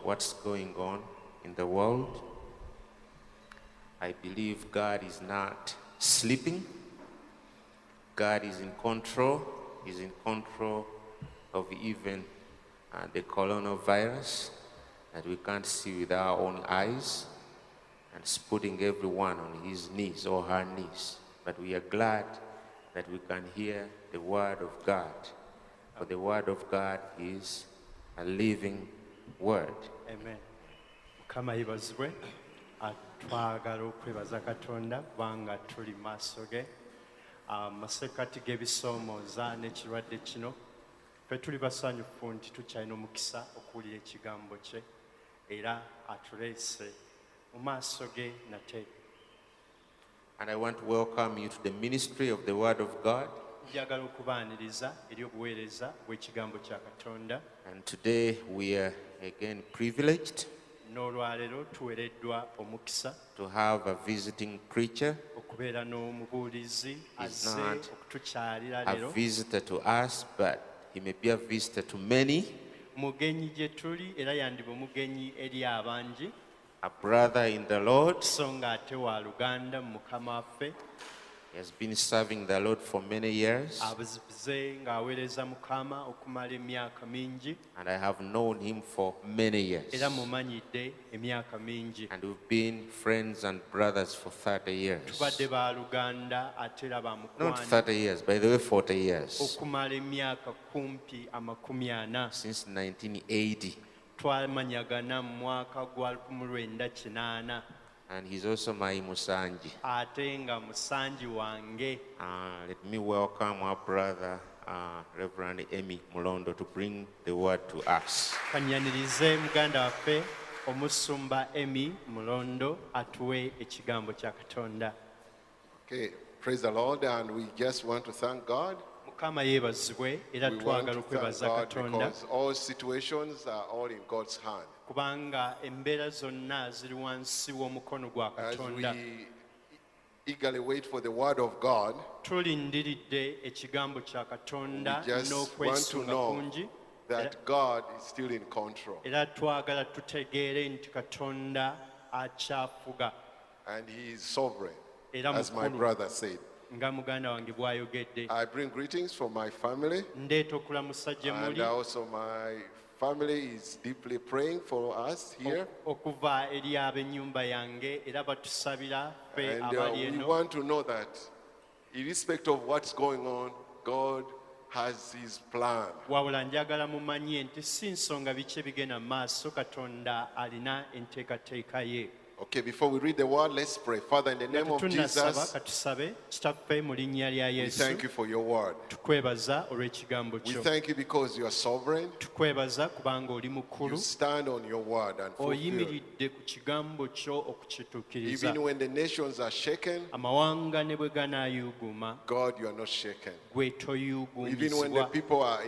what's going on in the world. I believe God is not sleeping. God is in control. He's in control of even the coronavirus that we can't see with our own eyes, and it's putting everyone on his knees or her knees. But we are glad that we can hear the word of God. For the word of God is a living word. Amen. Mukama yebazibwe. Twagala okwebaza Katonda kubanga tuli maaso ge. Masekati g'ebisoomooza n'ekirwadde kino. Ffe tuli basanyufu nti tukyalina omukisa okuwulira ekigambo kye era atuleese mu maaso ge nate. And I want to welcome you to the ministry of the word of God. Njagala okubaaniriza eri obuweereza bw'ekigambo kya Katonda. And today we are again privileged N'olwaleero tuweereddwa omukisa to have a visiting preacher, okubeera n'omubuulizi azze not okutukyalira a leero. visitor to us, but he may be a visitor to many, Mugenyi gye tuli era yandiba omugenyi eri abangi, a brother in the Lord. so ng'ate wa luganda mu Mukama waffe. He has been serving the Lord for many years, Abuzibuze ng'aweereza Mukama okumala emyaka mingi and I have known him for many years. era mumanyidde emyaka mingi. And we've been friends and brothers for 30 years. Tubadde ba luganda ate era ba Not mukwano 30 years, by the way, 40 years. okumala emyaka kumpi 40 Since 1980. twamanyagana mu mwaka gwa 1980 And he's also my Musanji. ate nga musanji wange. Let me welcome our brother, Reverend Emmy Mulondo, to bring the word to us. Kanyanirize muganda waffe omusumba Emmy Mulondo atuwe ekigambo kya Katonda. Okay, praise the Lord, and we just want to thank God. Mukama yeebazibwe era We want twagala to thank okwebaza God Katonda because all situations are all in God's hand. kubanga embeera zonna ziri wansi w'omukono gwa As Katonda. we eagerly wait for the word of God, Tulindiridde ekigambo kya Katonda we just want to n'okwesunga know kungi that God is still in control era twagala tutegeere nti Katonda akyafuga and He is sovereign, era as my mukulu brother said. nga muganda wange bw'ayogedde. I bring greetings from my family, Ndeeta okulamusa gye and muli also my family is deeply praying for us here. okuva eri ab'ennyumba yange era batusabira ffe And abali we eno. want to know that, irrespective of what's going on, God has His plan. Wabula njagala mumanye nti si nsonga biki ebigenda mu maaso, Katonda alina enteekateeka ye. Okay, before we read the word, let's pray. Father, in the name of Tunnasaba Jesus, katusabe. Kitaffe mu linnya lya we Yesu thank you for your word. tukwebaza olw'ekigambo We kyo. thank you because you are sovereign. Tukwebaza kubanga oli You mukulu, stand on your word and fulfill. oyimiridde ku kigambo kyo okukituukiriza. Even when the nations are shaken, Amawanga ne bwe ganaayuuguma, God, you are not shaken. gwe Even when the toyuugumisibwa. people are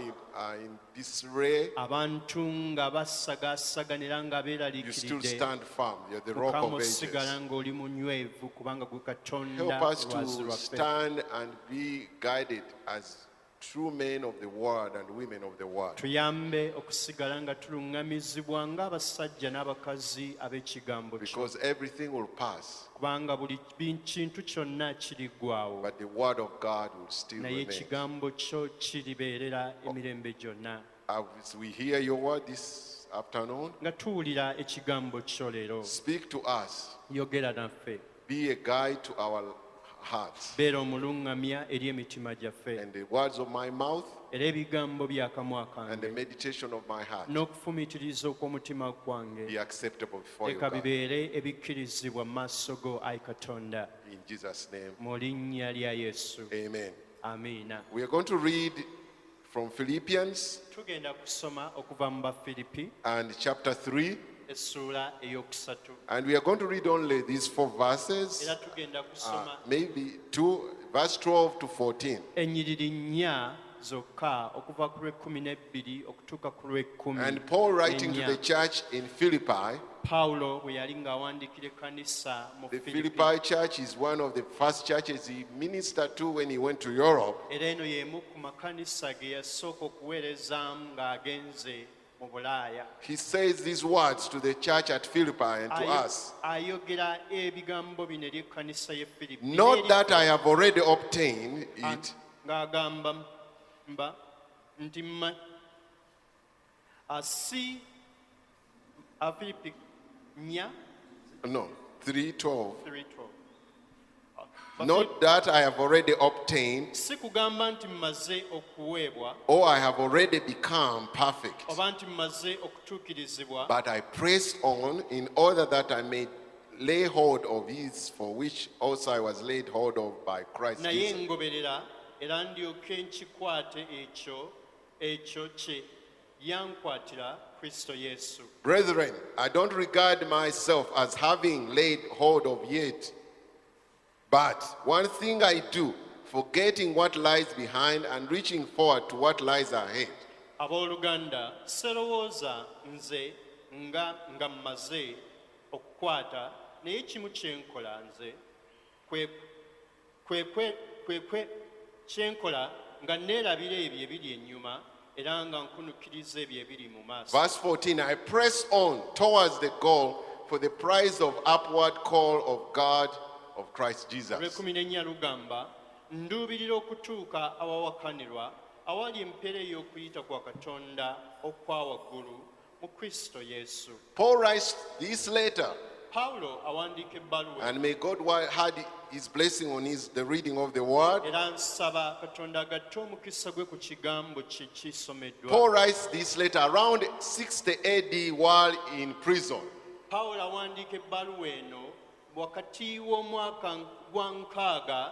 in disarray, Abantu nga basagasaganira nga you still beeraliikiridde, stand firm. You're the rock Mukama of osigala ages. ng'oli munywevu kubanga gwe Katonda Help us lwazi to lwaffe. stand and be guided as true men of the word and women of the word. Tuyambe okusigala nga tuluŋŋamizibwa ng'abasajja n'abakazi ab'ekigambo kyo, Because everything will pass, kubanga buli kintu kyonna kiriggwawo, but the word of God will still naye remain. ekigambo kyo kiribeerera emirembe gyonna. As we hear your word this afternoon, Nga tuwulira ekigambo kyo leero, speak to us. yogera naffe, Be a guide to our hearts. beera omuluŋŋamya eri emitima gyaffe, And the words of my mouth era ebigambo by'akamwa and the kange meditation of my heart n'okufumiitiriza okw'omutima gwange be acceptable before you, leka God. bibeere ebikkirizibwa mu maaso go, ayi Katonda, In Jesus' name, mu linnya lya Yesu. amen. Amiina. We are going to read from Philippians Tugenda kusoma okuva mu Bafiripi and chapter 3. essuula eyokusatu, And we are going to read only these 4 verses, era tugenda kusoma maybe 2, verse 12 to 14. ennyiriri nnya zokka okuva ku lw'ekkumi okutuuka ku lw'ekkumi. And Paul writing to n'ennya. the church in Philippi, Pawulo bwe yali ng'awandiikira ekkanisa mu the Filipi, Philippi church is one of the first churches he ministered to when he went to Europe. era eno y'emu ku makanisa ge yasooka okuweerezaamu ng'agenze mu Bulaaya. He says these words to the church at Philippi and to us. Ayogera ebigambo bino eri ekkanisa y'e Filipi. Not that I have already obtained it, Ng'agamba nti si Filipi 4:12. no, 3:12. 3:12. Not that I have already obtained, Si kugamba nti mmaze okuweebwa or I have already become perfect, oba nti mmaze okutuukirizibwa, but I press on in order that I may lay hold of his for which also I was laid hold of by Christ naye Jesus. ngoberera era ndyoke nkikwate ekyo kye yankwatira Kristo Yesu. Brethren, I don't regard myself as having laid hold of yet, but one thing I do, forgetting what lies behind and reaching forward to what lies ahead. Abooluganda, serowooza nze nga mmaze okukwata, naye kimu kye nkola nze kwe kyenkola nga neerabira ebyo ebiri ennyuma era nga nkunukiriza ebyo ebiri mu maaso. Verse 14, I press on towards the goal for the prize of upward call of God of Christ Jesus. Olw'ekumi lugamba, nduubirira okutuuka awawakanirwa awali empeera ey'okuyita kwa Katonda okwa waggulu mu Kristo Yesu. Paul writes this letter, Pawulo awandiika ebbaluwa and may God had his blessing on the reading of the word. era nsaba Katonda agatte omukisa gwe ku kigambo kye kisomeddwa. Paul writes this letter around 60 AD while in prison. Pawulo awandiika ebbaluwa eno wakati w'omwaka gwa 6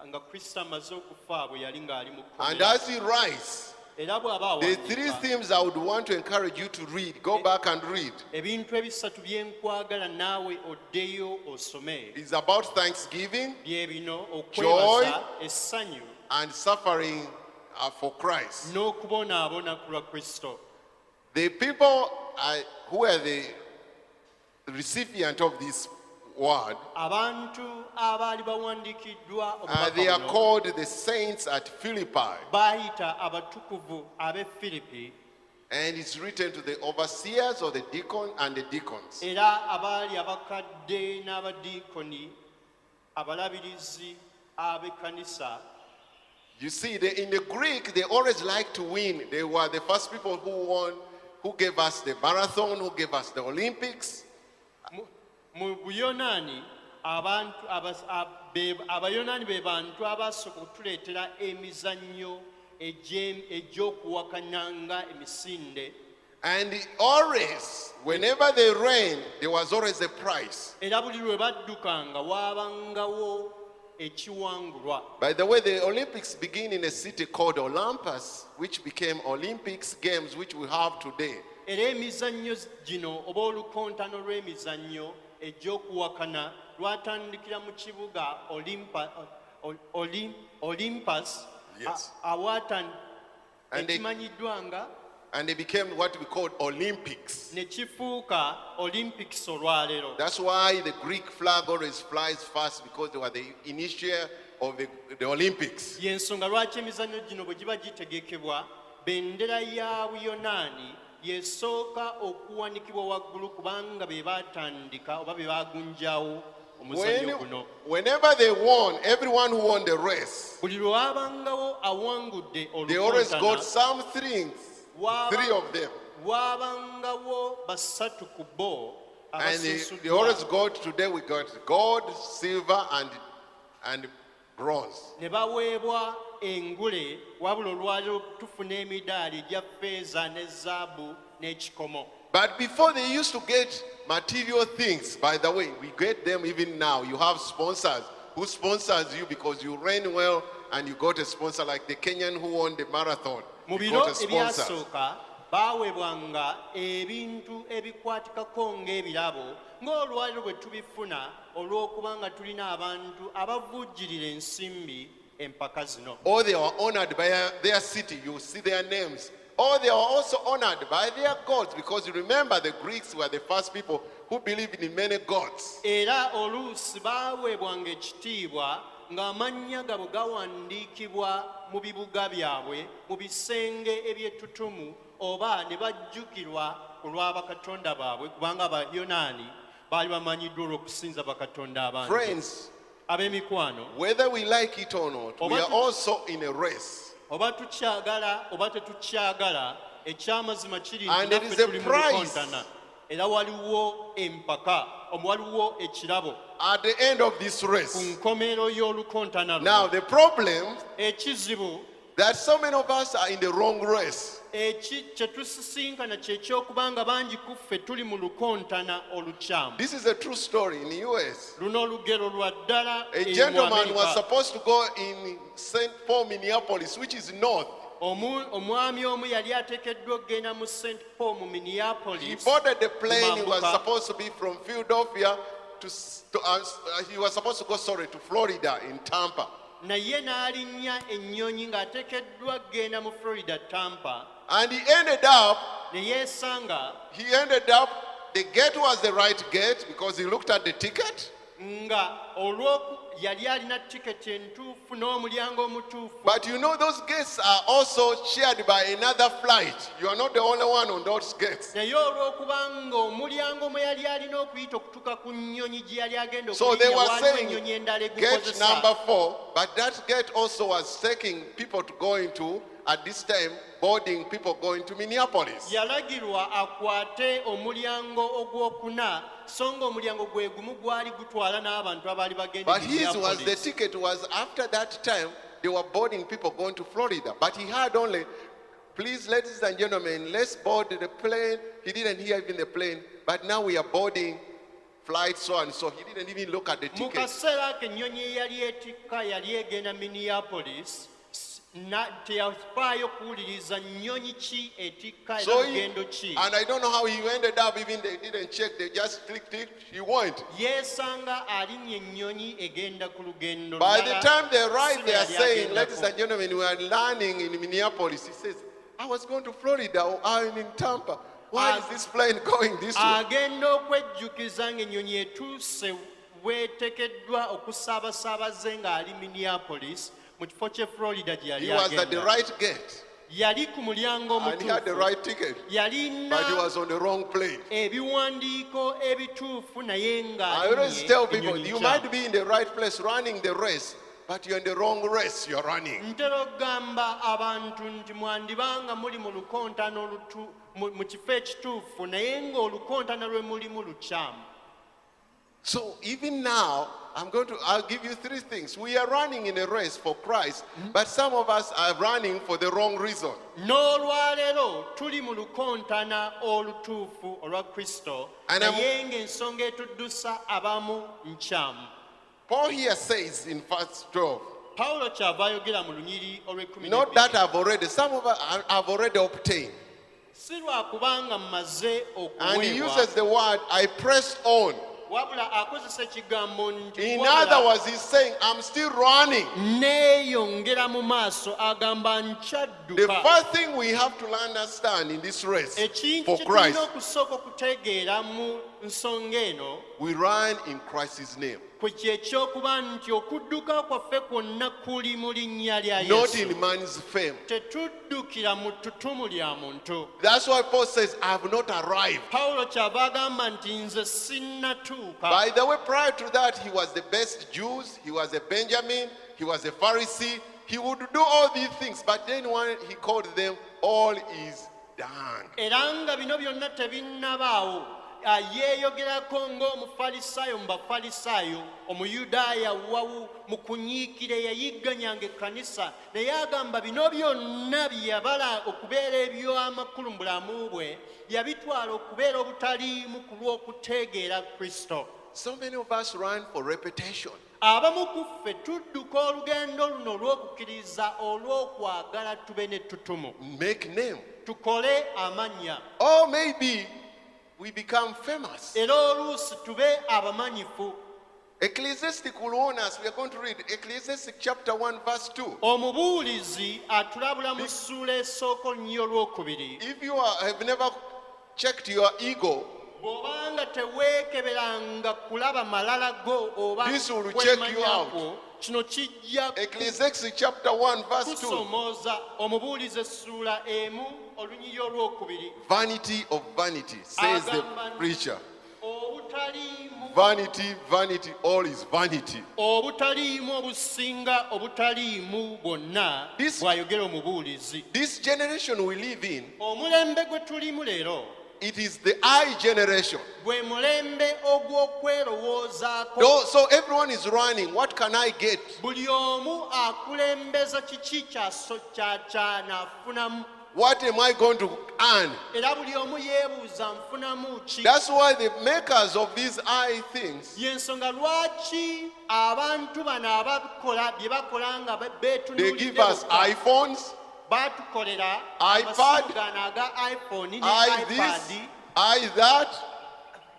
nga Kristo amaze okufa bwe yali ng'ali mu And kkomera. as he writes, Era bw'aba the three awandiika themes I would want to encourage you to read, go back and read, ebintu ebisatu bye nkwagala naawe oddeyo osome is about thanksgiving bye bino: okwebaza, essanyu and suffering for Christ. n'okubonaabona ku lwa Kristo. The people who are the recipient of this word, Abantu abaali bawandiikiddwa they are omubaka called the saints at Philippi. baayita abatukuvu ab'e Filipi, And it's written to the overseers of the deacon and the deacons. era abaali abakadde n'abadiikoni, abalabirizi ab'ekkanisa. You see, in the Greek, they always like to win. They were the first people who gave us the marathon, who gave us the Olympics. Mu Buyonaani, Abayonaani be bantu abasooka okutuleetera emizannyo egy'okuwakanya nga emisinde. And always, whenever they ran, there was always a prize. Era buli lwe baddukanga waabangawo ekiwangulwa. By the way, the Olympics begin in a city called Olympus, which became Olympics Games, which we have today. Era emizannyo gino oba olukontano lw'emizannyo egy'okuwakana lwatandikira mu kibuga Olympus, Yes. And they- ekimanyiddwa nga And they became what we call Olympics. ne kifuuka Olympics olwaleero. That's why the Greek flag always flies first, because they were the initiator of the Olympics. Y'ensonga lwaki emizannyo gino bwe giba gitegekebwa, bendera ya Buyonaani yesooka okuwanikibwa waggulu kubanga be baatandika oba be baagunjaawo omuzannyo guno. Whenever they won, everyone who won the race, Buli lwe waabangawo awangudde they always got olukontana, some things, three of them. waabangawo basatu ku bo And they abasuusuddwa. always got, today we got gold, silver, and bronze. Ne baweebwa engule, wabula olwaleero tufuna emidaali egya ffeeza ne zaabu n'ekikomo. But before they used to get material things, by the way, we get them even now. You have sponsors who sponsors you because you ran well and you got a sponsor, like the Kenyan who won the marathon. Mu He biro got a sponsor. ebyasooka baweebwanga ebintu ebikwatikako ng'ebirabo ng'olwaliro bwe tubifuna olw'okuba nga tulina abantu abavujjirira ensimbi empaka zino. Or they were honored by their city. You see their names. Or they were also honored by their gods, because you remember the Greeks were the first people who believed in many gods. Era oluusi baaweebwanga ekitiibwa ng'amannya gabwe gawandiikibwa mu bibuga byabwe, mu bisenge eby'ettutumu oba ne bajjukirwa olwa bakatonda baabwe kubanga abayonaani baali bamanyiddwa olw'okusinza bakatonda abangi. Friends, Ab'emikwano, whether we like it or not, we are also in a race. oba tukyagala oba tetukyagala, ekyamazima kiri And nti there naffe is a tuli mu prize. lukontana era waliwo empaka, waliwo ekirabo At the end of this ku race. nkomerero y'olukontana Now, luno. the problem Ekizibu that so many of us are in the wrong race. kye tusisinkana kye ky'okubanga bangi ku ffe tuli mu lukontana olukyamu. This is a true story in the US. Luno olugero lwa ddala A mu gentleman was Amerika. supposed to go in St. Paul, Minneapolis, which is north. Omwami omu yali ateekeddwa okgenda mu St. Paul mu He Minneapolis. boarded the plane. He was Kumambuka. supposed to be from Philadelphia he was supposed to go, to Florida in Tampa. Naye n'alinnya ennyonyi ng'ateekeddwa okgenda mu Florida Tampa. And he ended up, Ne yeesanga the gate was the right gate because he looked at the ticket. nga yali alina tiketi entuufu n'omulyango omutuufu. But you know, those gates are also shared by another flight. You are not the only one on those gates. Naye olw'okubanga omulyango mwe yali alina okuyita okutuuka ku nnyonyi gye yali agenda So they okulinnya were waaliwo saying ennyonyi endala gate egukozesa. number 4, but that gate also was taking people to go into, at this time, boarding people going to Minneapolis. Yalagirwa akwate omulyango ogwokuna, so nga omulyango gwe gumu gwali gutwala n'abantu abaali bagenda But his was, the Minneapolis. ticket was after that time, they were boarding people going to Florida. But he had only, please, ladies and gentlemen, let's board the plane. He didn't hear even the plane, but now we are boarding flight so and so. He didn't even look at the Mu ticket. kaseera ako ennyonyi eyali etikka yali egenda Minneapolis, teyafaayo kuwuliriza nnyonyi ki etikka era So lugendo ki. and I don't know how he ended up, even they didn't check, they just clicked, he went. Yeesanga alinnye ennyonyi egenda ku lugendo By the lulala, time they arrive, si they are lwe yali saying, agendako. ladies and gentlemen, we are landing in Minneapolis. He says, I was going to Florida, or I'm in Tampa. Why is this plane going this way? Agenda okwejjukiza ng'ennyonyi etuuse weetekeddwa okusaabasaabaze ng'ali Minneapolis mu kifo ky'e Florida gye He yali was at the agenda. right gate, Yali ku mulyango and he had the omutuufu, right ticket, yalina but he was on the wrong plane. ebiwandiiko ebituufu naye I always tell people, ng'alinnye you might be in the right place running the race, but you're in the wrong race you're running. ntera okugamba abantu nti mwandibanga muli mu lukontana mu kifo ekituufu naye ng'olukontana lwe mulimu lukyamu. So even now, I'll give you 3 things. We are running in a race for Christ, but some of us are running for the wrong reason. N'olwaleero tuli mu lukontana olutuufu olwa Kristo And naye ng'ensonga etuddusa abamu nkyamu. Paul here says in verse 12, Pawulo kyava ayogera mu lunyiri olw'ekkumi not n'ebbiri. that some of us have already obtained. Si lwa kubanga mmaze And he okuweebwa, uses the word, I pressed on. wabula akozesa ekigambo nti In wabula other words, he's saying, I'm still running. neeyongera mu maaso agamba The nkyadduka. first thing we have to understand in this race Ekintu for kye tulina Christ, okusooka okutegeera mu nsonga eno we run in Christ's name, kwe kyekyokuba nti okudduka kwaffe kwonna kuli mu linnya lya not Yesu. in man's fame. Tetuddukira mu ttutumu lya muntu. That's why Paul says, I have not arrived. Pawulo kyava agamba nti nze sinnatuuka. By the way, prior to that, he was the best Jews, he was a Benjamin, he was a Pharisee. He would do all these things, but then when he called them, all is done. Era nga bino byonna tebinnabaawo, yeeyogerako ng'omufalisaayo mu bafalisaayo, omuyudaaya wawu mu kunyiikira eyayigganyanga ekkanisa, naye agamba bino byonna bye yabala okubeera eby'amakulu mu bulamu bwe yabitwala okubeera obutaliimu ku lw'okutegeera Kristo. So many of us run for reputation. Abamu ku ffe tudduka olugendo luno olw'okukkiriza olw'okwagala tube n'ettutumu, Make name. tukole amannya, Or maybe we become famous. era oluusi tube abamanyifu. Ecclesiastic will warn us. We are going to read Ecclesiastic chapter 1 verse 2. Omubuulizi atulabula mu ssuula esooka olunnyi olwokubiri. If you have never checked your ego, Bw'obanga teweekeberanga kulaba malala go oba This will check you out. kwemanyako, kino kijja Ecclesiastic chapter 1 verse 2. kusomooza. Omubuulizi essuula emu olunyiri olwokubiri Vanity of vanity, says the Agamba- preacher. obutaliimu Vanity, vanity, all is vanity. obutaliimu obusinga obutaliimu bwonna This- bw'ayogera omubuulizi This generation we live in, omulembe gwe tulimu leero it is the I generation. gwe mulembe ogw'okwerowoozaako So everyone is running. What can I get? buli omu akulembeza kiki kyanafunamu What am I going to earn? era buli omu yeebuuza nfunamu ki That's why the makers of these I things, yensonga lwaki abantu bano abakola bye bakola nga they give us beetunuulidde iPhones, batukolera iPad, amasimu gano aga iphone ne I ipad this, I that.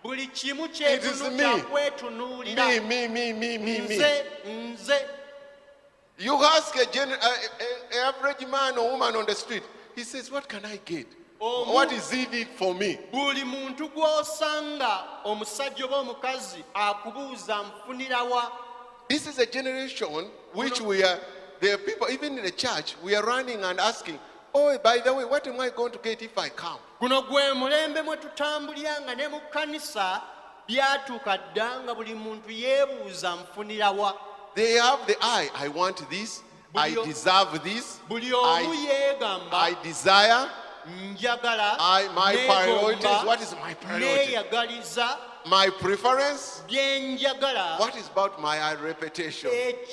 buli kimu It is kyetunu me. kyakwetunuulira Me. nze You ask a average man or woman on the street, he says, what can I get? Omu- What is in it for me? buli muntu gw'osanga omusajja oba omukazi akubuuza nfunirawa This is a generation which we are, there are people, even in the church, we are running and asking, oh, by the way, what am I going to get if I come? guno gwe mulembe mwe tutambulira nga ne mu kkanisa byatuuka dda nga buli muntu yeebuuza nfunirawa They have the I want this, I Buli o- deserve this, buli omu I yeegamba desire, njagala my priorities, neegomba, what is my priority? neeyagaliza My preference, byenjagala what is about my reputation?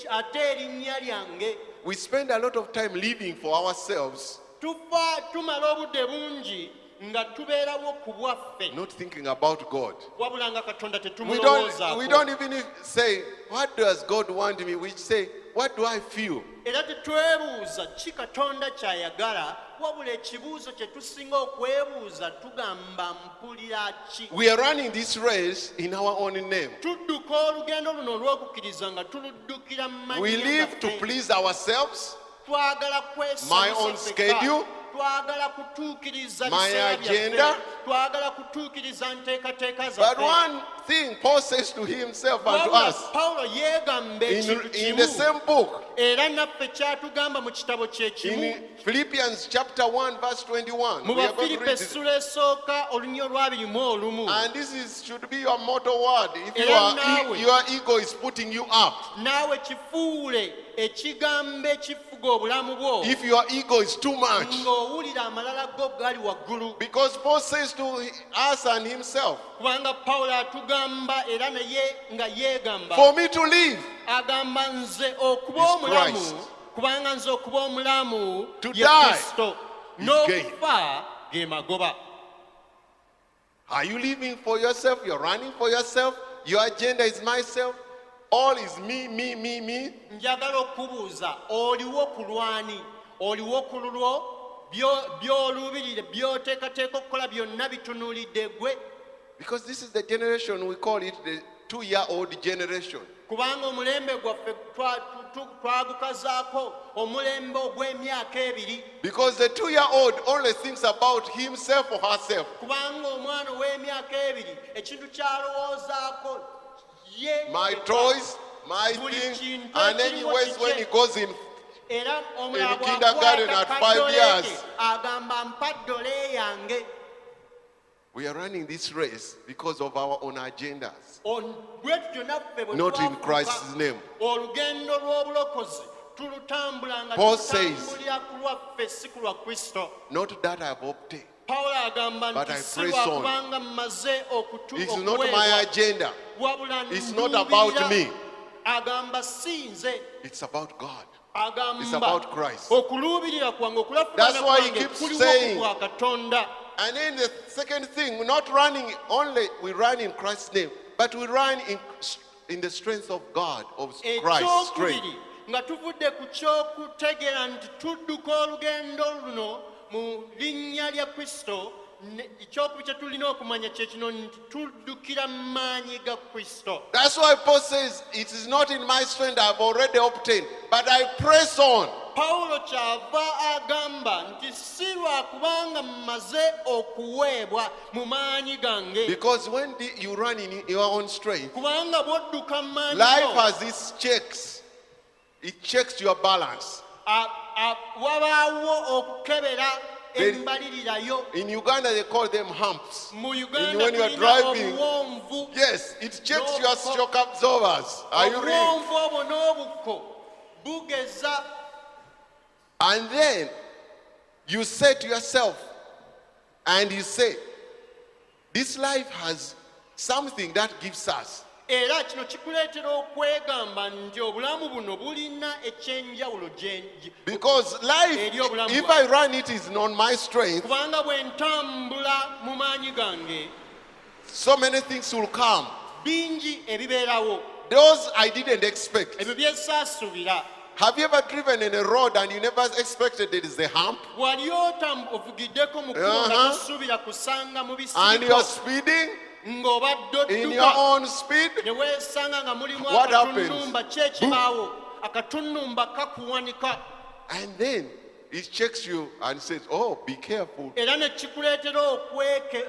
ate erinnya lyange We spend a lot of time living for ourselves, tufa tumala obudde bungi nga tubeerawo ku bwaffe not thinking about God. wabula nga katonda We tetumulowoozaako don't even say, what does God want me? We say, what do I feel? era tetwebuuza ki katonda ky'ayagala wabula ekibuuzo kye tusinga okwebuuza tugamba mpulira ki We are running this race in our own name. tudduka olugendo luno olw'okukkiriza nga tuluddukira mu We mannya live to gaffe. please ourselves, twagala My own kwesanyusa schedule, twagala kutuukiriza my biseera agenda. byaffe twagala kutuukiriza nteekateeka but zaffe one thing Paul says to himself and to wabula us pawulo yeegamba ekintu in the kimu same book, era naffe kyatugamba mu kitabo kye kimu in Philippians chapter 1, verse 21. mu We are going to bafiripo read this. essula esooka olunnyi olwabirimu olumu And should be your motto word. If Era naawe. your ego is putting you up, naawe kifuule ekigambo ekifuga obulamu bwo if your ego is too much, ng'owulira amalala go gali waggulu because Paul says to us and himself, kubanga pawulo atugamba era naye nga yeegamba for me to live, agamba nze okuba Is omulamu Christ. kubanga nze okuba omulamu To ye die kristo is n'okufa ge magoba are you living for yourself? You're running for yourself? Your agenda is myself? All is me. njagala okubuuza oliwo ku lwani oliwo ku lulwo by'oluubirire by'oteekateeka okukola byonna bitunuulidde gwe Because this is the generation, we call it the 2-year-old generation. kubanga omulembe gwaffe twagukazaako omulembe ogw'emyaka ebiri Because the 2-year-old only thinks about himself or herself. kubanga omwana ow'emyaka ebiri ekintu kyalowoozaako ye My toys, my Buli thing, kintu and then ekiriwo when kikye. he goes in, era omulala In kindergarten bw'akwata at 5 kaddole years. ke agamba mpa ddole yange we are running this race because of our own agendas, bwe tutyo naffe bwe not in twafuuka Christ's name. olugendo lw'obulokozi tulutambula nga Paul says- tutambulira ku lwaffe si ku lwa kristo Not that I have obtained. pawulo agamba But nti I si press on. lwakubanga mmaze It's not my agenda. wabula It's not about nduubirira. me. agamba si nze It's about God. agamba It's about Christ. okuluubirira kwange That's okulafuana why he kwange keeps kuliwo saying- ku bwa katonda And then the second thing, we're not running only, we run in Christ's name, but we run in the strength of God, of Christ's strength. ekyokubiri nga tuvudde ku ky'okutegeera nti tudduka olugendo luno mu linnya lya kristo ekyokubiri kye tulina okumanya kye kino nti tuddukira mu maanyi ga kristo That's why Paul says, it is not in my strength I've already obtained, but I press on. pawulo kyava agamba nti si lwakubanga mmaze okuweebwa mu maanyi gange Because when you run in your own strength, kubanga bw'odduka mu maanyi life go, has its checks. It checks your balance. wabaawo okukebera embalirirayo. In Uganda, they call them humps. Mu And Uganda when you are tulina driving, obuwonvu. yes, it checks your shock absorbers. Are you reading? Obuwonvu obwo n'obukko bugeza. And then you say to yourself, and you say, this life has something that gives us. Era kino kikuleetera okwegamba nti obulamu buno bulina ekyenjawulo Because life, if I run it, is not my strength. kubanga bwe ntambula mu maanyi gange So many things will come. bingi ebibeerawo Those I didn't expect. ebyo bye saasuubira. Have you ever driven in a road and you never expected there is a hump? Wali ovugiddeko mu kkubo nga tosuubira kusanga mu And you're bisiriko speeding ng'obadde in your odduka own speed? ne weesanga nga mulimu What akatunnumba kyekibaawo akatunnumba kakuwanika And then it checks you and says, oh, be careful. era ne kikuleetera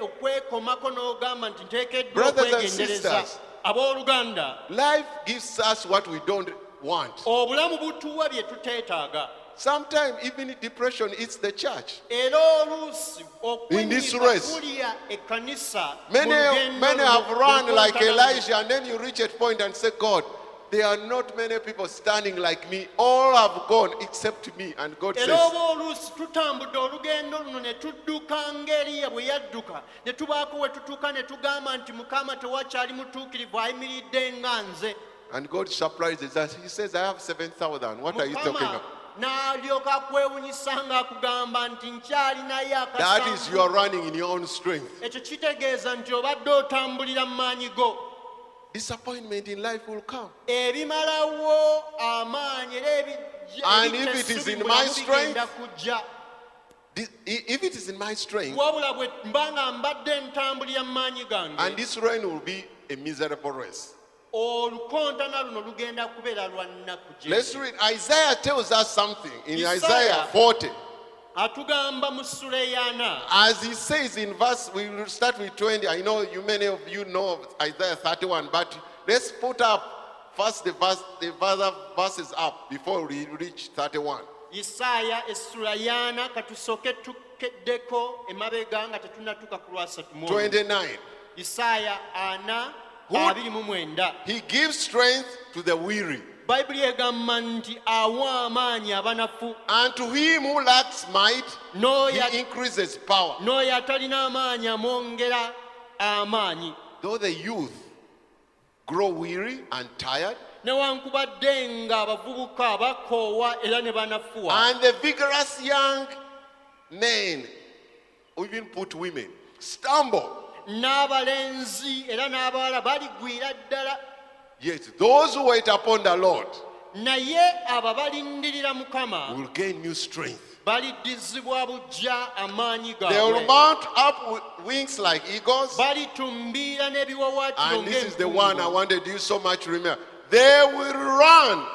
okwekomako n'ogamba nti nteekeddwa Brothers and okwegendereza. sisters, Abooluganda, life gives us what we don't want. obulamu butuwa bye tuteetaaga. Sometimes even depression eats the church. Era oluusi In this okwenyiga race, kulya ekkanisa mu Many lugendo have run like lw'okwetaaga. Elijah, and then you reach a point and say, God, there are not many people standing like me. All have gone except me. And God Era says, oba oluusi tutambudde olugendo luno ne tudduka ng'Eriya bwe yadduka ne tubaako we tutuuka ne tugamba nti Mukama tewakyali mutuukirivu ayimiridde nga nze. and God surprises us. He says, I have 7,000. What are you talking Mukama about? n'alyoka akwewunyisa ng'akugamba nti nkyalinayo That is, you akasanvu. are running in your own strength. Ekyo kitegeeza nti obadde otambulira mu maanyi go. Disappointment in life will come. Ebimalawo amaanyi era And if it is in my strength, bigenda kujja. If it is in my strength, Wabula bwe mba nga mbadde ntambulira mu maanyi and gange, this rain will be a miserable race. olukontana luno lugenda kubeera lwa nnaku gye. Let's read. Isaiah tells us something in Isaiah. Isaiah 40. Atugamba mu ssula eyaana. As he says in verse, we will start with 20. I know many of you know Isaiah 31, but let's put up first the further verses up before we reach 31. Isaaya essula yaana katusooke tukeddeko emabega nga tetunnatuuka ku lwasatu mu 29. Isaaya 4, Who- 29. He gives strength to the weary, Bayibuli egamba nti awa amaanyi abanafu and to him who lacks might, n'oyo he increases power. atalina amaanyi amwongera amaanyi. Though the youth grow weary and tired, Newankubadde nga abavubuka bakoowa era ne banafuwa, and the vigorous young men, even put women, stumble. n'abalenzi era n'abawala baligwira ddala, Yet those who wait upon the Lord naye abo abalindirira Mukama will gain new strength. baliddizibwa buggya amaanyi They will gaabwe, mount up with wings like eagles. balitumbiira n'ebiwawaatiro And this is the one I ng'empungu. wanted you so much to remember. They will run.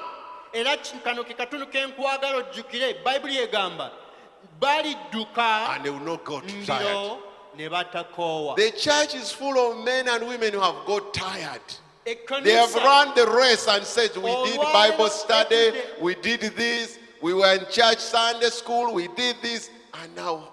Era kano ke katundu ke nkwagala ojjukire, Bayibuli egamba balidduka And they will not go mbiro tired. ne batakoowa. The church is full of men and women who have got tired. Ekkanisa They have run the race and said, we did Olwaleero Bible study, etudde- we did this, we were in church Sunday school, we did this, and now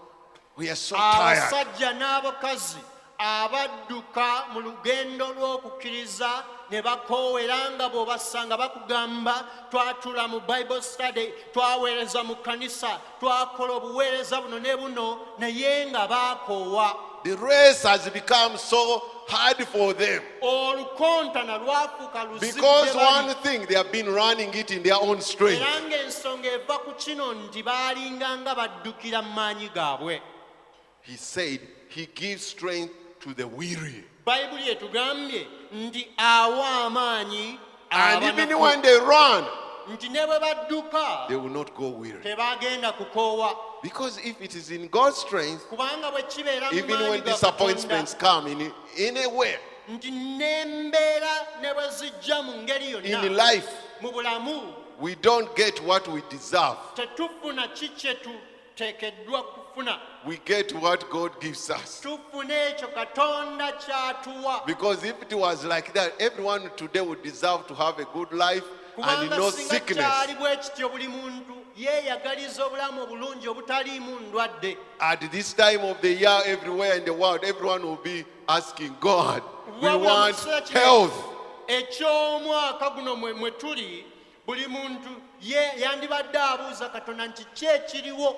we are so tired. abasajja n'abakazi abadduka mu lugendo lw'okukkiriza ne bakoowa nga bw'obasanga bakugamba twatula mu Bible study, twaweereza mu kkanisa, twakola obuweereza buno ne buno, naye nga baakoowa. The race has become so hard for them. Olukontana lwafuuka luzibu Because gye bali. one thing, they have been running it in their own strength. Era ng'ensonga eva ku kino nti baalinga nga baddukira mu maanyi gaabwe. He said, he gives strength to the weary. Bayibuli etugambye nti awa amaanyi And even abanafu. when they run, Nti ne bwe badduka they will not go weary. tebagenda kukoowa, Because if it is in God's strength, kubanga bwe kibeera mu even maanyi when ga disappointments Katonda, come in anywhere nti n'embeera ne bwe zijja mu ngeri in yonna life, mu bulamu, we don't get what we deserve. tetufuna ki kye tuteekeddwa kufuna, We get what God gives us. tufuna ekyo Katonda ky'atuwa. Because if it was like that, everyone today would deserve to have a good life and Kubanga no singa sickness. kyali bwe kityo buli muntu yeeyagaliza obulamu obulungi obutaliimu ndwadde. At this time of the year, everywhere in the world, everyone will be asking God, we Wabula mu want kiseera kino health. eky'omwaka guno mwe tuli, buli muntu yandibadde abuuza Katonda nti ki ekiriwo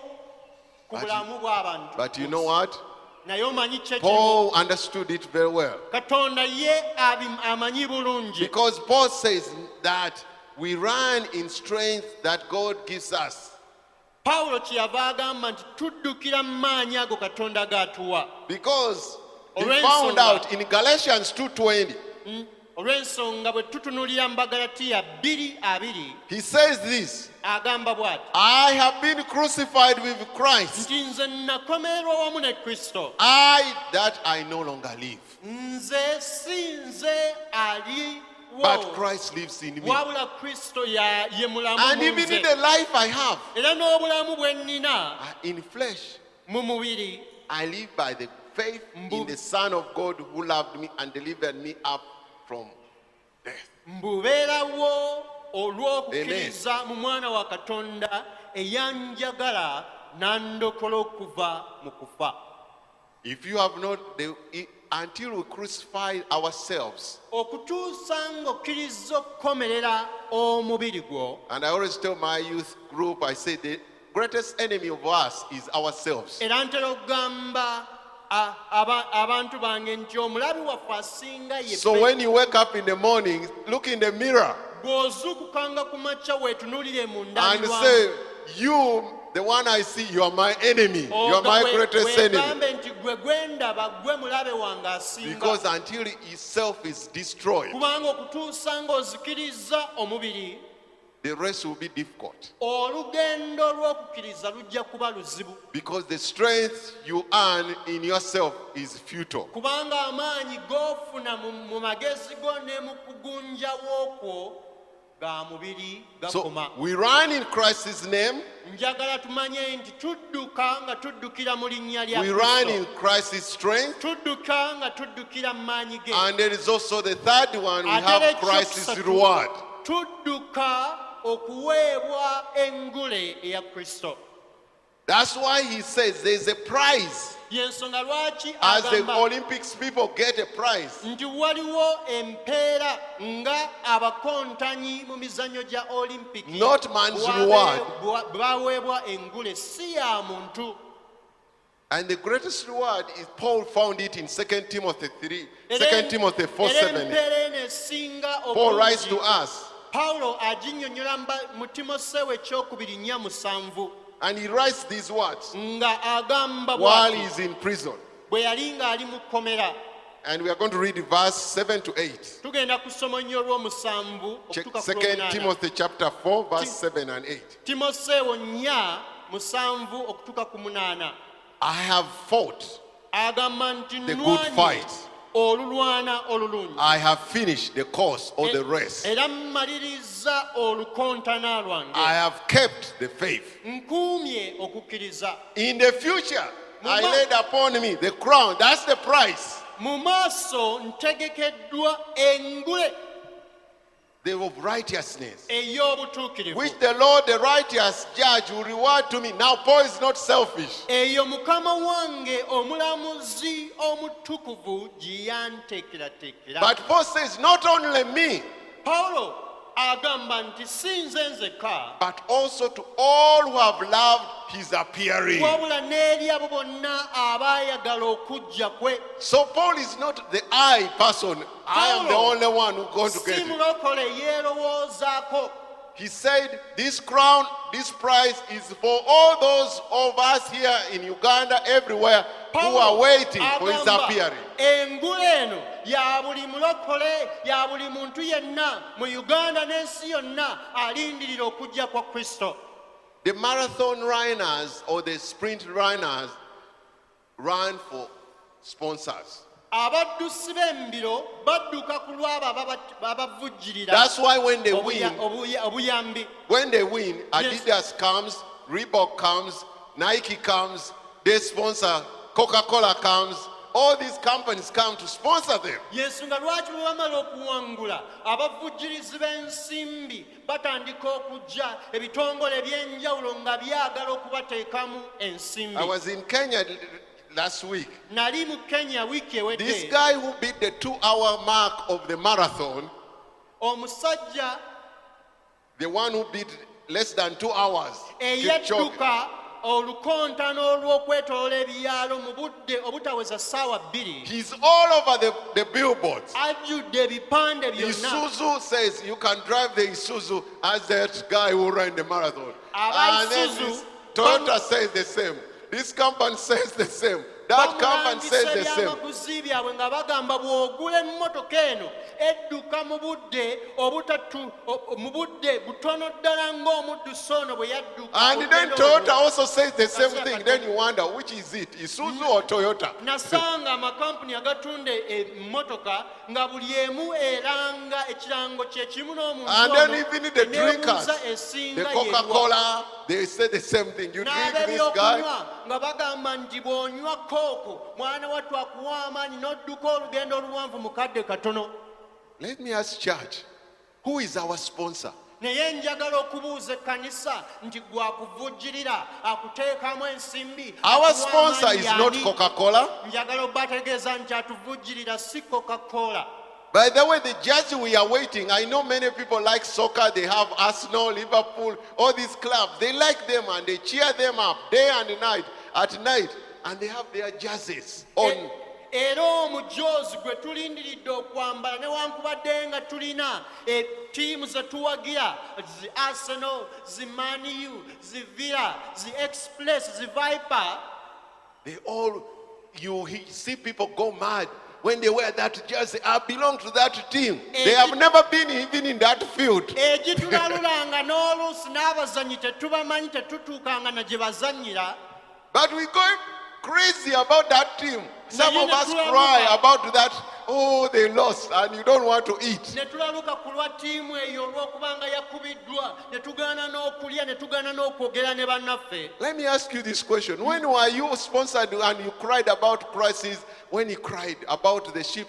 ku bulamu bw'abantu. But you know what? Naye omanyi ki ekiriwo? Paul understood it very well. Katonda ye amanyi bulungi. Because Paul says that we run in strength that God gives us. Pawulo kyeyava agamba nti tuddukira mu maanyi ago Katonda g'atuwa. Because he Olw'ensonga- found out in Galatians 2:20, Olw'ensonga bwe tutunuulira mu Bagalatiya 2:20 he says this, agamba bw'ati I have been crucified with Christ. nti nze nakomererwa wamu ne Kristo. I that I no longer live, Nze si nze but aliwo, Christ lives in me. wabula Kristo ye mulamu And mu even in nze. the life I have Era n'obulamu bwe nnina in flesh, mu mubiri, I live by the faith in the Son of God who loved me and delivered me up from death. mbubeerawo olw'okukkiriza mu mwana wa Katonda eyanjagala n'andokola okuva mu kufa. If you have not, until we crucify ourselves, Okutuusa ng'okkiriza okukomerera omubiri gwo, and I always tell my youth group, I say the greatest enemy of us is ourselves. era ntera okugamba abantu bange nti omulabi waffe asinga ye So when you wake up in the morning, look in the mirror bw'ozuukukanga ku makya weetunuulire mu and ndabirwamu. say, you, the one I see, you are my enemy. You are my greatest enemy. weegambe nti gwe gwendaba gwe mulabe wange asinga. Because until his self is destroyed, Kubanga okutuusa ng'ozikiriza omubiri, the rest will be difficult. olugendo lw'okukkiriza lujja kuba luzibu. Because the strength you earn in yourself is futile. Kubanga amaanyi g'ofuna mu magezi go ne mu kugunjawo kwo ga mubiri So gakoma. we run in Christ's name, Njagala tumanye nti tudduka nga tuddukira mu linnya lya we run in Kristo. Christ's strength, Tudduka nga tuddukira mu maanyi ge. and there is also the third one, we Ate have era Christ's ekyokusatu, reward. tudduka okuweebwa engule eya Kristo. That's why he says there's a prize. Y'ensonga lwaki As the agamba Olympics people get a prize, nti waliwo empeera nga abakontanyi mu mizannyo gya olimpiki Not man's reward. baweebwa engule si ya muntu. and the greatest reward is Paul found it in 2 Timothy 3, Era 2 Timothy era 4:7. empeera eno esinga Paul writes obulungi to us, Pawulo aginnyonnyola mu Timoseewo ekyokubiri 4:7 and he writes these words nga agamba while bw'ati, he's in prison. bwe yali ng'ali mu kkomera. And we are going to read verse 7 to 8. Tugenda kusoma nnyo olw'omusanvu okutuuka ku 2 lw'omunaana. Timothy chapter 4, verse 7 and 8. Timoseewo 4:7 okutuuka ku 8. I have fought, Agamba nti The good nnwanye fight. olulwana olulungi. I have finished the course or the race. Era mmaliriza olukontana lwange. I have kept the faith. Nkuumye okukkiriza. In the future, I Mama. laid upon me the crown. That's the price. Mu maaso ntegekeddwa engule The of righteousness, ey'obutuukirivu. which the Lord, the righteous judge, will reward to me. Now, Paul is not selfish. Eyo Mukama wange omulamuzi omutukuvu gye yanteekerateekera. But Paul says, not only me, Pawulo agamba nti si nze nzekka, but also to all who have loved his appearing. wabula n'eri abo bonna abaayagala okujja kwe. So Paul is not the I person. I am the Paulo only one who's going to Si get it. mulokole yeerowoozaako. He said, this crown, this prize is for all those of us here in Uganda, everywhere, who are waiting for his agamba, appearing. engule eno ya buli mulokole, ya buli muntu yenna mu Uganda n'ensi yonna alindirira okujja kwa Kristo. The marathon runners or the sprint runners run for sponsors. Abaddusi b'embiro badduka ku lw'abo ababavujjirira That's why when they win, obuyambi. Adidas comes, Reebok comes, Nike comes, they sponsor, Coca-Cola comes, all these companies come to sponsor them. yensonga lwaki bwe bamala okuwangula abavujjirizi b'ensimbi batandika okujja ebitongole eby'enjawulo nga byagala okubateekamu ensimbi. I was in Kenya last week. Nali mu Kenya wiiki This ewedde. guy who beat the 2-hour mark of the marathon, Omusajja the one who beat less than 2 hours, Kipchoge, eyadduka olukontano olw'okwetoloola ebyalo mu budde obutaweza ssaawa 2. he's all over the billboards. Ajjudde ebipande byonna. Isuzu says you can drive the Isuzu as that guy who ran the marathon. Aba And then Isuzu, this Toyota says the same. This company says the same. That company says the bamulangisa same. ebyamaguzi byabwe nga bagamba bw'ogula emmotoka eno edduka mu budde butono ddala ng'omuddusi ono bwe yadduka. And then olugendo Toyota olwo. also says the same thing. Then you wonder, which is it, Isuzu or Toyota? Nasanga amakampuni agatunda emmotoka nga buli emu eranga ekirango kye kimu n'omuntu And then ono, even the drinkers, eneebuuza the esinga Coca-Cola, they say the same thing. You drink this guy, n'ab'ebyokunywa nga bagamba nti bw'onywa kooko mwana wattu akuwa amaanyi n'odduka olugendo oluwanvu mukadde katono. let me ask church, who is our sponsor? Naye njagala okubuuza ekkanisa nti gwe akuvujjirira akuteekamu ensimbi. Our akuwa sponsor is amaanyi not y'ani? Coca-Cola. Njagala obbategeeza nti atuvujjirira si Coca-Cola. By the way, the jersey we are waiting, I know many people like soccer. They have Arsenal, Liverpool, all these clubs. They like them and they cheer them up day and night, at night. And they have their jerseys on. Era omujoozi gwe tulindiridde okwambala newankubadde nga tulina ttiimu ze tuwagira zi Arsenal, zi Man U, zi Villa, zi Express, zi Viper. They all, see people go mad when they wear that jersey. I belong to that team. They have never been even in that field. Egitulalulanga n'oluusi n'abazannyi tetubamanyi tetutuukanga na gye bazannyira. But we go crazy about that team. Some Naye of us ne cry tulaluka. about that. Oh, they lost and you don't want to eat. Ne tulaluka ku lwa ttiimu eyo olw'okubanga yakubiddwa ne tugaana n'okulya ne tugaana n'okwogera ne bannaffe. Let me ask you this question. When were you sponsored and you cried about prices? When you cried about the sheep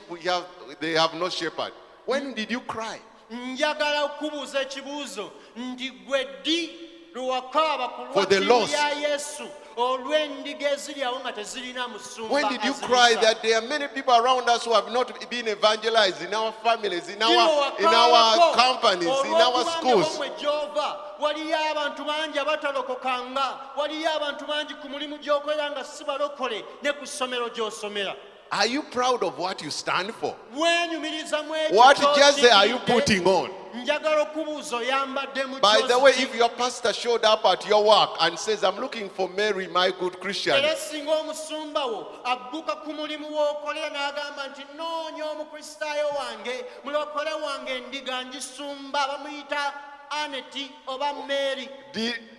they have no shepherd. When did you cry? Njagala okubuuza ekibuuzo nti gwe ddi lwe wakaaba ku lwa For the ttiimu lost. ya Yesu olw'endiga eziri awo nga tezirina musumba When did you azirisa? cry that there are many people around us who have not been evangelized in our families, in our companies, in our schools? Olw'okubanga gy'ova waliyo abantu bangi abatalokokanga, waliyo abantu bangi ku mulimu gy'okolera nga si balokole ne ku ssomero gy'osomera. Are you proud of what you stand for? Wenyumiriza mu ekyo What ky'osiimidde. jersey are you putting on? Njagala okubuuza oyambadde mu By the way, joozi if your pastor showed up at your work and says, I'm looking for Mary, my good Christian, era singa omusumba wo agguka ku mulimu w'okolera n'agamba nti noonya omukristaayo wange mulokole wange endiga ngisumba bamuyita Aneti oba Mary,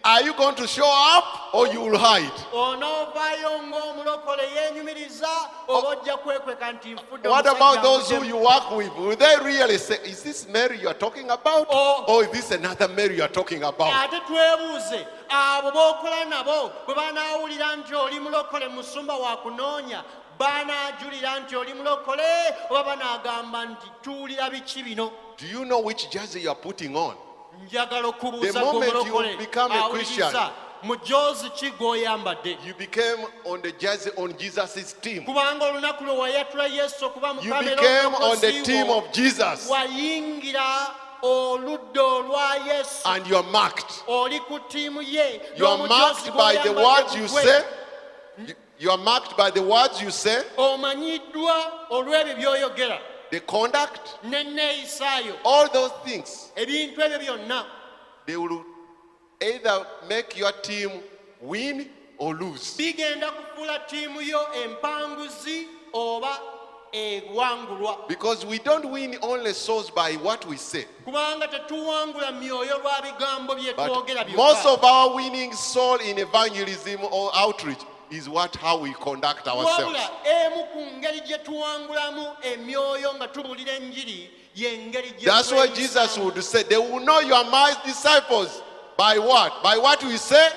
are you going to show up or you will hide? onoovaayo ng'omulokole yeenyumiriza oba ojja kwekweka nti nfudde What omusajja about those who amugemu. you work with? Will they really say, is this Mary you are talking about? Oh. Or is this another Mary you are talking about? Ate twebuuze abo b'okola nabo bwe banaawulira nti oli mulokole musumba wa kunoonya banaajulira nti oli mulokole oba banaagamba nti tuwulira biki bino. Do you know which jersey you are putting on? Njagala The okubuuza moment gw'omulokole you become a Christian, awuliriza mu joozi ki gw'oyambadde. You became on the jersey on Jesus' team. Kubanga olunaku lwe wayatula Yesu okuba You mukama era became on the omulokozi team wo, of Jesus. wayingira oludda olwa Yesu. And you are marked. Oli ku ttiimu ye. You are n'omujoozi marked by the gw'oyambadde words ku you gwe. say. You are marked by the words you say, Omanyiddwa olw'ebyo by'oyogera the conduct, n'enneeyisaayo. all those things. Ebintu ebyo byonna They will either make your team win or lose. bigenda kufuula ttiimu yo empanguzi oba ewangulwa. Because we don't win only souls by what we say. Kubanga tetuwangula myoyo lwa bigambo bye But twogera most byokka. of our winning soul in evangelism or outreach is how we conduct ourselves. Wabula emu ku ngeri gye tuwangulamu emyoyo nga tubuulira enjiri y'engeri gye That's why tweyisaamu. Jesus would say, they will know you are my disciples. By what? By what we say?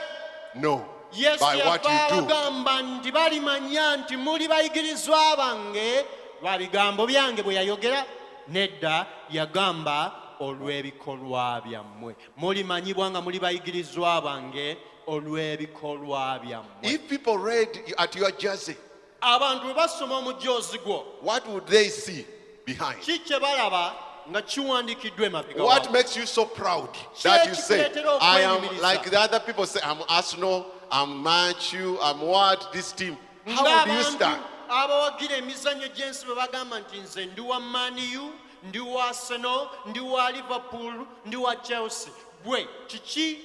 No. yesu by what yafa you do. abagamba nti balimanya nti muli bayigirizwa bange lwa bigambo byange bwe yayogera nedda yagamba olw'ebikolwa byammwe mulimanyibwa nga muli bayigirizwa bange olw'ebikolwa byammwe. If people read at your jersey, abantu bwe basoma omujoozi gwo what would they see behind? ki kye balaba nga kiwandiikiddwa emabega What waabwe? makes you so proud that you say, Ekikuleetera I am okwenyumiriza. like the other people say, I'm Arsenal, I'm Manchester, I'm what, this team. How would you Ng'abantu stand? abawagira emizannyo gy'ensi bwe bagamba nti nze ndi wa maniu ndi wa arsenal ndi wa liverpool ndi wa chelsea gwe kiki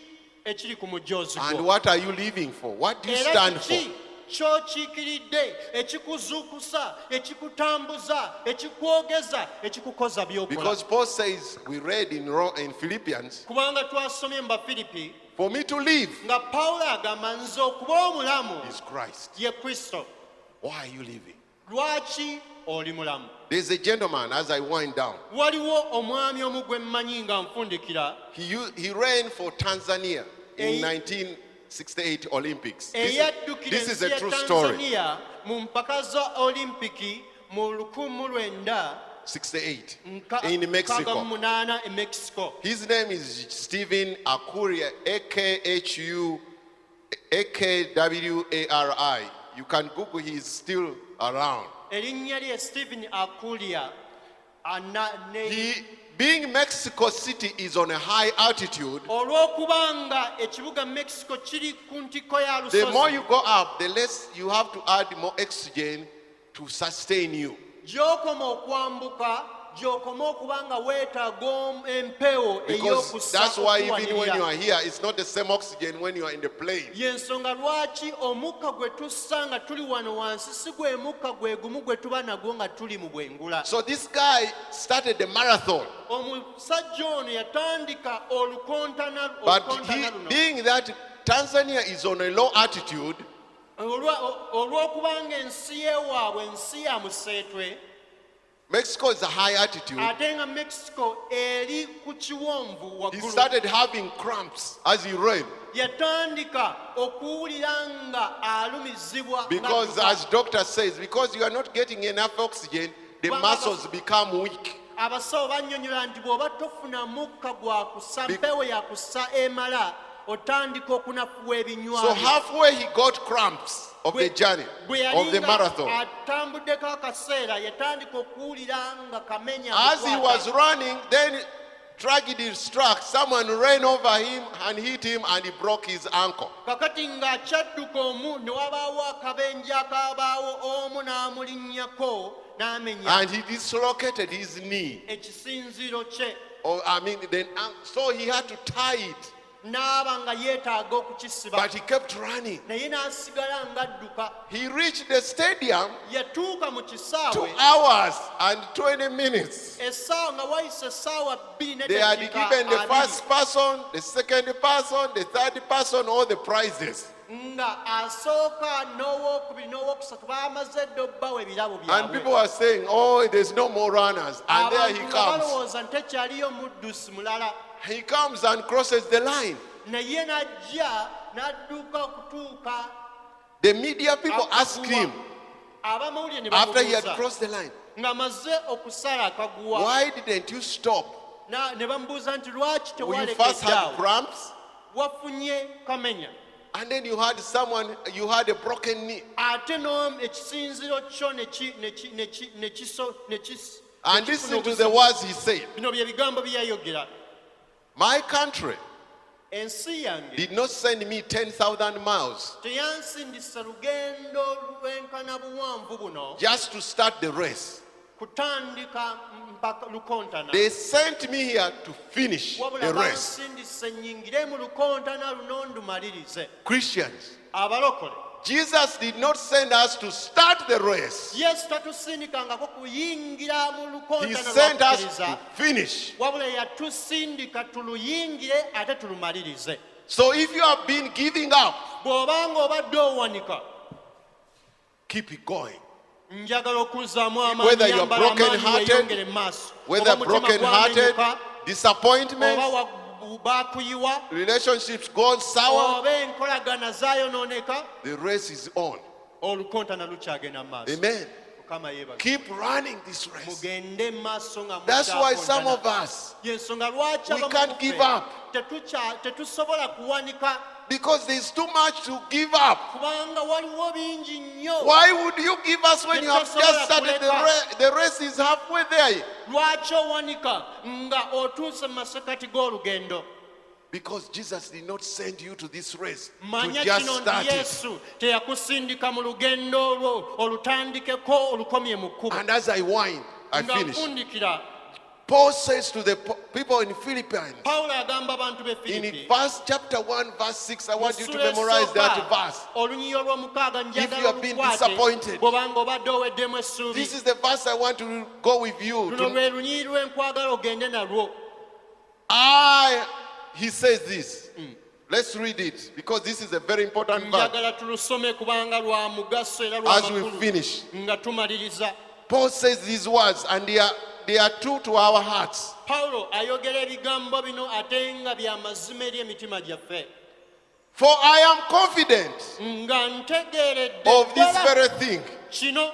ekiri ku mujoozi And gwo what are you living for? What do you era stand for? kiki ky'okiikiridde ekikuzuukusa ekikutambuza ekikwogeza ekikukoza by'okola Because Paul says, we read in Philippians, kubanga twasomye mu bafiripi for me to live nga pawulo agamba nze okuba omulamu is Christ. ye kristo. Why are you living? Lwaki oli mulamu? There's a gentleman, as I wind down, Waliwo omwami omu gwe mmanyi nga nfundikira he ran for Tanzania in Eh, 1968 Olympics. eyaddukira This is ensi a ya true story. tanzania mu mpaka za olimpiki mu 68 in Mexico. 1968 e mexico. His name is Stephen Akuria, AKWARI. You can Google, he's still around. Erinnya lye Stephen Akulia. Being Mexico City is on a high altitude, olw'okubanga ekibuga mexico kiri ku ntiko ya the more lusozi you go up, the less you have to add more oxygen to sustain you. gy'okoma okwambuka gy'okoma okuba nga weetaaga empewo Because that's why even when you ey'okuwanirira. are here, it's not the same oxygen when you are in the plane. Y'ensonga lwaki omukka gwe tussa nga tuli wano wansi si gwe mukka gwe gumu gwe tuba nagwo nga tuli mu bwengula. So this guy started the marathon, Omusajja ono yatandika olukontana but luno being that Tanzania is on a low altitude, olw'okubanga ensi y'ewaabwe ensi ya museetwe Mexico is a high altitude. ate nga mexico eri ku kiwonvu He waggulu started having cramps as he ran. yatandika okuwulira nga alumizibwa Because ng'adduka. as doctor says, because you are not getting enough oxygen, the muscles become weak. abasawo bannyonnyola nti bw'oba tofuna mukka gwa kussa mpewo ya kussa emala otandika okunafuwa ebinywa So byo. halfway he got cramps of the journey, bwe of the yalinga marathon. atambuddeko akaseera yatandika okuwulira nga kamenya As he mukwata. was running, then tragedy struck. Someone ran over him and hit him and he broke his ankle. kakati ng'akyadduka omu ne wabaawo akabenje akaabaawo omu n'amulinnyako n'amenya And he dislocated his knee. ekisinziiro kye So he had to tie it. n'aba nga yeetaaga okukisiba But he kept running. naye n'asigala ng'adduka. He reached the stadium Yatuuka mu 2 kisaawe hours and 20 minutes. essaawa nga wayise essaawa 2 They had n'eddakiika given the 20 first person, the second person, the third person all the prizes. nga asooka n'owookubiri n'owookusatu baamaze dde obbawo ebirabo And people byabwe are saying, oh, there's no more runners. And there he abantu nga comes. balowooza nti tekyaliyo muddusi mulala He comes and crosses the line. naye n'ajja n'adduka okutuuka The media people asked him abamawulire ne after he had bamubuuza crossed the line, ng'amaze okusala akaguwa why didn't you stop? ne bamubuuza nti lwaki You first had tewalekeddaawo cramps, wafunye kamenya and then you had a broken knee. ate ekisinziro kyo And listen to the words he said. bino bye bigambo bye yayogera. My country Ensi yange did not send me 10,000 miles teyansindisa lugendo lwenkana buwanvu buno just to start the race. kutandika mpaka lukontana They sent me here to finish wabula the race. bansindise nnyingire mu lukontana luno ndumalirize. Christians, Abalokole Jesus did not send us to start the race. yesu tatusindikangako kuyingira mu He lukontana sent us lwakkiriza to finish. wabula yatusindika tuluyingire ate tulumalirize. So if you have been giving up, bw'obanga obadde owanika keep it going. njagala okuzzaamu Whether amaanyi you're yambala amaanyi broken-hearted, weeyongere mu maaso. Whether Oba mutima broken-hearted, gwamenyuka, disappointment, oba bakuyiwa relationships gone sour, oba enkolagana zaayonooneka the race is on. olukontana lukyagenda mu maaso. Amen. Mukama yeebazibwe. Keep running this race. Mugende mu maaso nga That's why some mukyakontana. of us, Yensonga lwaki we abamu can't ku give ffe up. tetusobola kuwanika Because there's too much to give up. kubanga waliwo bingi nnyo. Why would you give us when you have just started the race is halfway there? Lwaki owanika nga otuuse mu masekati g'olugendo? Because Jesus did not send you to this race to Manya just kino nti start it. Yesu teyakusindika mu lugendo olwo olutandikeko olukomye mu kkubo. And as I Nga finish. nfundikira, Paul says to the people in Philippines, Pawulo agamba abantu b'e in Filipi, verse chapter 1, verse 6, I want you to mu sura memorize that esooka, verse. olunyiyo lw'omukaaga If you njagala have been olukwate disappointed, bw'obanga obadde oweddemu essuubi. This is the verse I want to go with you. Luno lwe lunyiri lw'enkwagala ogende nalwo. He says this. Let's read it because this is a very important verse. Njagala tulusome kubanga lwa mugaso era lwa As we makulu. finish, Nga tumaliriza. Paul says these words, and they are true to our hearts. Pawulo ayogera ebigambo bino ate nga bya mazima eri emitima gyaffe. For I am confident Nga ntegeeredde of this ddala very thing, kino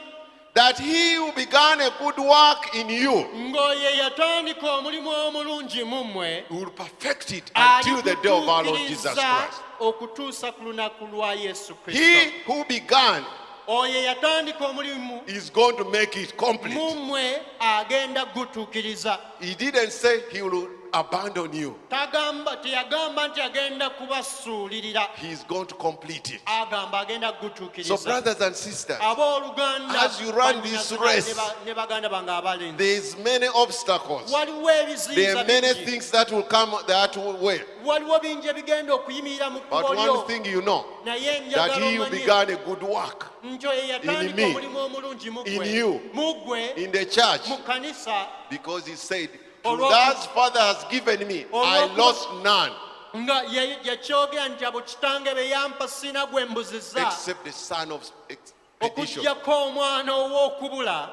that he who began a good work in you ng'oyo yatandika omulimu omulungi mu mmwe will perfect it until the day of our Lord Jesus aligutuukiriza Christ. okutuusa ku lunaku lwa Yesu He Kristo. who began Oyo yatandika omulimu is going to make it mu complete. mmwe agenda gutuukiriza. He didn't say he will abandon you. Teyagamba nti agenda kubasuulirira. He is going to complete it. Agamba agenda So gutuukiriza. brothers and sisters, Abooluganda as you run this race, ne baganda bange abalenzi, there is many obstacles. waliwo There ebiziyiza are many bingi. things that will come that way. Waliwo bingi ebigenda okuyimirira mu But kkubo one lyo. thing you know, Naye that njagala he who omanye began a good work nti oyo yatandika me, omulimu omulungi mu in ggwe, you, mu ggwe, in the church, mu kanisa, because he said, to Olwoku- that Father has given me, I Olwokuba- lost none nga yakyogera nti abo kitange be yampa sina gwe mbuzizza except the son of expedition. okuggyako omwana ow'okubula.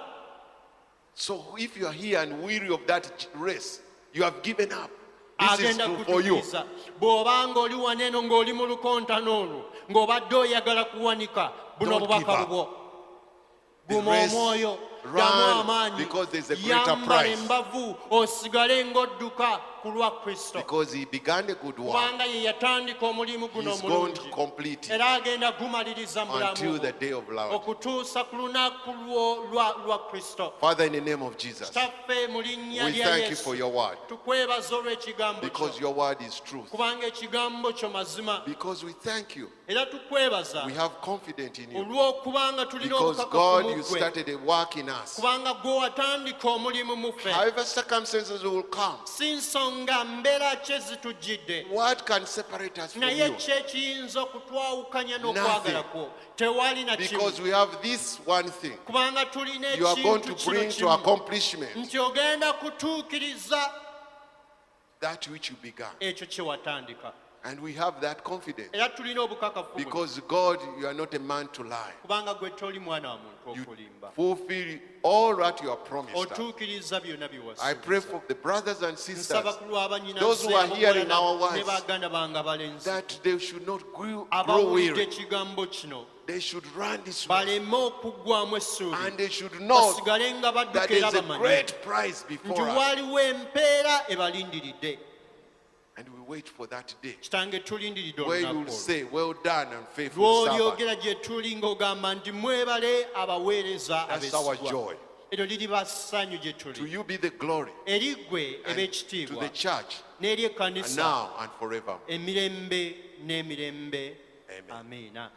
So if you are here and weary of that race, you have given up. This is Agenda true for you. kutuukiriza. Bw'obanga oli wano eno ng'oli mu lukontano olwo ng'obadde oyagala kuwanika, buno Don't give obubaka up. bwo. The Guma race, omwoyo, run, ddamu amaanyi, because there's a greater yambala prize. embavu, osigale ng'odduka ku lwa Kristo. Because he began a good work, Kubanga ye yatandika omulimu guno he's going to omulungi. complete it Era agenda gumaliriza mu until bulamu the bwo, day of Lord. okutuusa ku lunaku lwa Kristo. Father, in the name of Jesus, Kitaffe mu linnya we lya thank you for Yesu, your word, tukwebaza olw'ekigambo because kyo, your word is truth. kubanga ekigambo kyo mazima. Because we thank you, Era tukwebaza we have confidence in you. olw'okubanga tulina Because obukakafu God, mu you ggwe, started a work in us. kubanga gwe watandika omulimu mu ffe. However circumstances will come, Si nsonga mbeera ki ezitujjidde, what can separate us from naye you? ki ekiyinza okutwawukanya n'okwagala kwo? Tewali na kimu. Because we have this one thing Kubanga tulina you are going ekintu to kino bring to kimu, accomplishment nti ogenda kutuukiriza that which you began. ekyo kye watandika. And we have that confidence. Era tulina obukakafu buno, Because God, you are not a man to lie. kubanga gwe toli mwana wa muntu You okulimba. fulfill all that you have promised us. Otuukiriza byonna bye I pray wasuubiza. for the brothers and sisters Nsaba ku lw'abanyinaze those who are hearing aboolana our words, ne baganda bange abalenzi that they should not grow abawulidde weary. ekigambo kino They should run this race. baleme okuggwamu essuubi, And they should know basigale nga that badduka there era is a bamanyi great prize nti before us. waliwo empeera ebalindiridde. And we wait for that day Kitange tulindiridde where you olunaku will olwo, say, well done and faithful servant. lw'olyogera gye tuli ng'ogamba nti mwebale abaweereza That's our abeesigwa. joy. Eryo liriba ssanyu gye To tuli. you be the glory. Eri ggwe And to eb'ekitiibwa the church, n'eri and ekkanisa now and forever. emirembe n'emirembe. Amen. Amiina.